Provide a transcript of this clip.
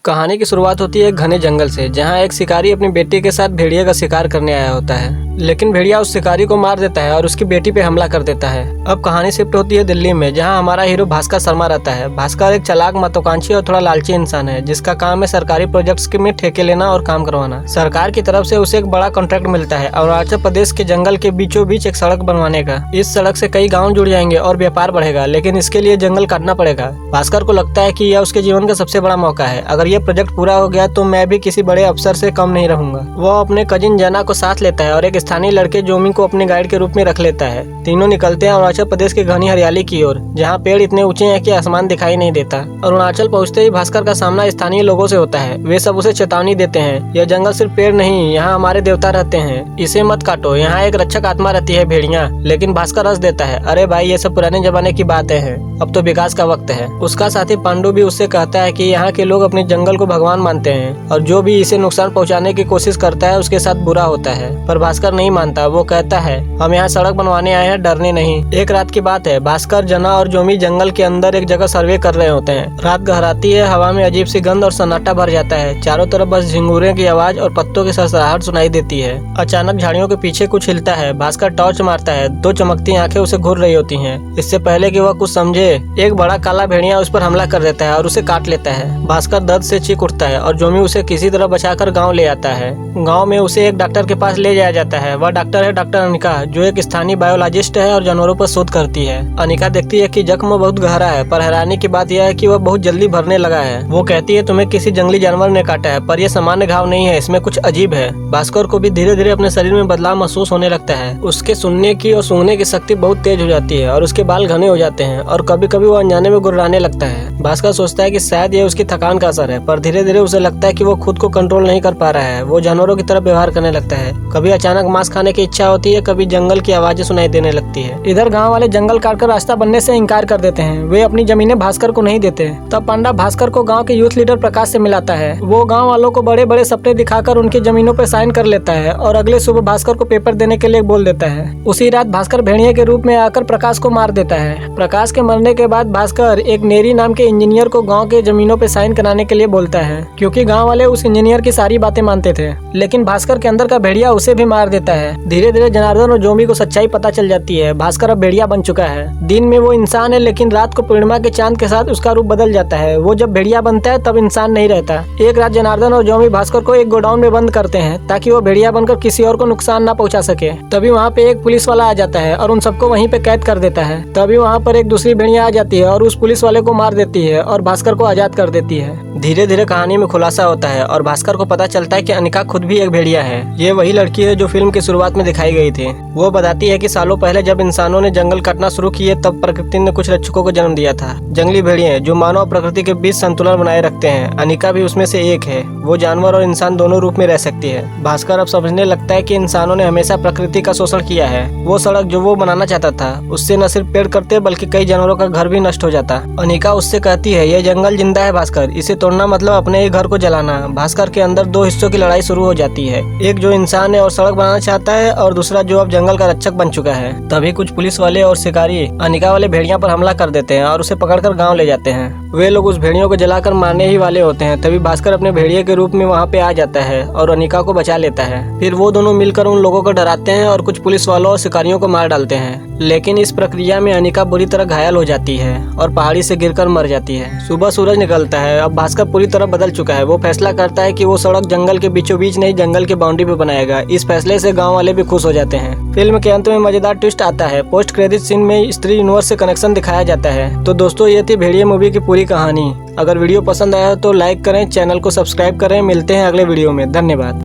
कहानी की शुरुआत होती है एक घने जंगल से, जहां एक शिकारी अपनी बेटी के साथ भेड़िए का शिकार करने आया होता है। लेकिन भेड़िया उस शिकारी को मार देता है और उसकी बेटी पे हमला कर देता है। अब कहानी शिफ्ट होती है दिल्ली में, जहां हमारा हीरो भास्कर शर्मा रहता है। भास्कर एक चालाक, महत्वाकांक्षी और थोड़ा लालची इंसान है, जिसका काम है सरकारी प्रोजेक्ट्स में ठेके लेना और काम करवाना। सरकार की तरफ से उसे एक बड़ा कॉन्ट्रैक्ट मिलता है अरुणाचल प्रदेश के जंगल के बीचों बीच एक सड़क बनवाने का। इस सड़क से कई गाँव जुड़ जाएंगे और व्यापार बढ़ेगा, लेकिन इसके लिए जंगल काटना पड़ेगा। भास्कर को लगता है कि यह उसके जीवन का सबसे बड़ा मौका है। अगर ये प्रोजेक्ट पूरा हो गया तो मैं भी किसी बड़े अफसर से कम नहीं रहूंगा। वह अपने कजिन जना को साथ लेता है और एक स्थानीय लड़के जोमी को अपने गाइड के रूप में रख लेता है। तीनों निकलते हैं अरुणाचल प्रदेश की घनी हरियाली की ओर, जहाँ पेड़ इतने ऊंचे हैं कि आसमान दिखाई नहीं देता। अरुणाचल पहुँचते ही भास्कर का सामना स्थानीय लोगों से होता है। वे सब उसे चेतावनी देते हैं, यह जंगल सिर्फ पेड़ नहीं, यहाँ हमारे देवता रहते हैं, इसे मत काटो, यहाँ एक रक्षक आत्मा रहती है, भेड़िया। लेकिन भास्कर हंस देता है, अरे भाई ये सब पुराने जमाने की बातें हैं, अब तो विकास का वक्त है। उसका साथी पांडु भी उससे कहता है कि यहाँ के लोग अपने जंगल को भगवान मानते हैं और जो भी इसे नुकसान पहुँचाने की कोशिश करता है उसके साथ बुरा होता है। पर भास्कर नहीं मानता। वो कहता है, हम यहाँ सड़क बनवाने आए हैं, डरने नहीं। एक रात की बात है, भास्कर, जना और जोमी जंगल के अंदर एक जगह सर्वे कर रहे होते हैं। रात गहराती है, हवा में अजीब सी गंध और सन्नाटा भर जाता है। चारों तरफ बस झिंगुरे की आवाज और पत्तों की सरसराहट सुनाई देती है। अचानक झाड़ियों के पीछे कुछ हिलता है। भास्कर टॉर्च मारता है। दो चमकती आंखें उसे घूर रही होती हैं। इससे पहले कि वह कुछ समझे, एक बड़ा काला भेड़िया उस पर हमला कर देता है और उसे काट लेता है। भास्कर दर्द से चीख उठता है और जोमी उसे किसी तरह बचाकर गाँव ले आता है। गाँव में उसे एक डॉक्टर के पास ले जाया जाता है। वह डॉक्टर है डॉक्टर अनिका, जो एक स्थानीय बायोलॉजिस्ट है और जानवरों पर शोध करती है। अनिका देखती है कि जख्म बहुत गहरा है, पर हैरानी की बात यह है कि वह बहुत जल्दी भरने लगा है। वो कहती है, तुम्हें किसी जंगली जानवर ने काटा है, पर यह सामान्य घाव नहीं है, इसमें कुछ अजीब है। भास्कर को भी धीरे धीरे अपने शरीर में बदलाव महसूस होने लगता है। उसके सुनने की और सूंघने की शक्ति बहुत तेज हो जाती है और उसके बाल घने हो जाते हैं और कभी कभी वो अनजाने में गुर्राने लगता है। भास्कर सोचता है कि शायद यह उसकी थकान का असर है, पर धीरे धीरे उसे लगता है कि वो खुद को कंट्रोल नहीं कर पा रहा है। वो जानवरों की तरह व्यवहार करने लगता है। कभी अचानक मांस खाने की इच्छा होती है, कभी जंगल की आवाजें सुनाई देने लगती है। इधर गांव वाले जंगल काटकर रास्ता बनने से इनकार कर देते हैं। वे अपनी जमीनें भास्कर को नहीं देते। तब पांडा भास्कर को गांव के यूथ लीडर प्रकाश से मिलाता है। वो गांव वालों को बड़े बड़े सपने दिखाकर उनकी जमीनों पर साइन कर लेता है और अगले सुबह भास्कर को पेपर देने के लिए बोल देता है। उसी रात भास्कर भेड़िए के रूप में आकर प्रकाश को मार देता है। प्रकाश के मरने के बाद भास्कर एक नेरी नाम के इंजीनियर को गाँव के जमीनों पर साइन कराने के लिए बोलता है, क्योंकि गाँव वाले उस इंजीनियर की सारी बातें मानते थे। लेकिन भास्कर के अंदर का भेड़िया उसे भी मार देता है। धीरे धीरे जनार्दन और जोमी को सच्चाई पता चल जाती है। भास्कर अब भेड़िया बन चुका है। दिन में वो इंसान है, लेकिन रात को पूर्णिमा के चांद के साथ उसका रूप बदल जाता है। वो जब भेड़िया बनता है तब इंसान नहीं रहता। एक रात जनार्दन और जोमी भास्कर को एक गोडाउन में बंद करते हैं ताकि वो भेड़िया बनकर किसी और को नुकसान ना पहुंचा सके। तभी वहाँ पे एक पुलिस वाला आ जाता है और उन सबको वहीं पे कैद कर देता है। तभी वहाँ पर एक दूसरी भेड़िया आ जाती है और उस पुलिस वाले को मार देती है और भास्कर को आजाद कर देती है। धीरे धीरे कहानी में खुलासा होता है और भास्कर को पता चलता है कि अनिका खुद भी एक भेड़िया है। ये वही लड़की है जो फिल्म की शुरुआत में दिखाई गई थी। वो बताती है कि सालों पहले जब इंसानों ने जंगल काटना शुरू किए तब प्रकृति ने कुछ रक्षकों को जन्म दिया था, जंगली भेड़िए जो मानव और प्रकृति के बीच संतुलन बनाए रखते हैं। अनिका भी उसमें से एक है। वो जानवर और इंसान दोनों रूप में रह सकती है। भास्कर अब समझने लगता है कि इंसानों ने हमेशा प्रकृति का शोषण किया है। वो सड़क जो वो बनाना चाहता था, उससे न सिर्फ पेड़ कटते बल्कि कई जानवरों का घर भी नष्ट हो जाता। अनिका उससे कहती है, यह जंगल जिंदा है भास्कर, इसे तोड़ना मतलब अपने ही घर को जलाना। भास्कर के अंदर दो हिस्सों की लड़ाई शुरू हो जाती है, एक जो इंसान है और सड़क बनाना चाहता है और दूसरा जो अब जंगल का रक्षक बन चुका है। तभी कुछ पुलिस वाले और शिकारी अनिका वाले भेड़िया पर हमला कर देते हैं और उसे पकड़कर गांव ले जाते हैं। वे लोग उस भेड़ियों को जलाकर मारने ही वाले होते हैं। तभी भास्कर अपने भेड़िए के रूप में वहां पे आ जाता है और अनिका को बचा लेता है। फिर वो दोनों मिलकर उन लोगों को डराते हैं और कुछ पुलिस वालों और शिकारियों को मार डालते हैं। लेकिन इस प्रक्रिया में अनिका बुरी तरह घायल हो जाती है और पहाड़ी से गिरकर मर जाती है। सुबह सूरज निकलता है। अब भास्कर पूरी तरह बदल चुका है। वो फैसला करता है कि वो सड़क जंगल के बीचों बीच नहीं, जंगल के बाउंड्री पे बनाएगा। इस फैसले से गांव वाले भी खुश हो जाते हैं। फिल्म के अंत में मजेदार ट्विस्ट आता है। पोस्ट क्रेडिट सीन में स्त्री यूनिवर्स से कनेक्शन दिखाया जाता है। तो दोस्तों, ये थी भेड़िए मूवी की पूरी कहानी। अगर वीडियो पसंद आया तो लाइक करें, चैनल को सब्सक्राइब करें। मिलते हैं अगले वीडियो में। धन्यवाद।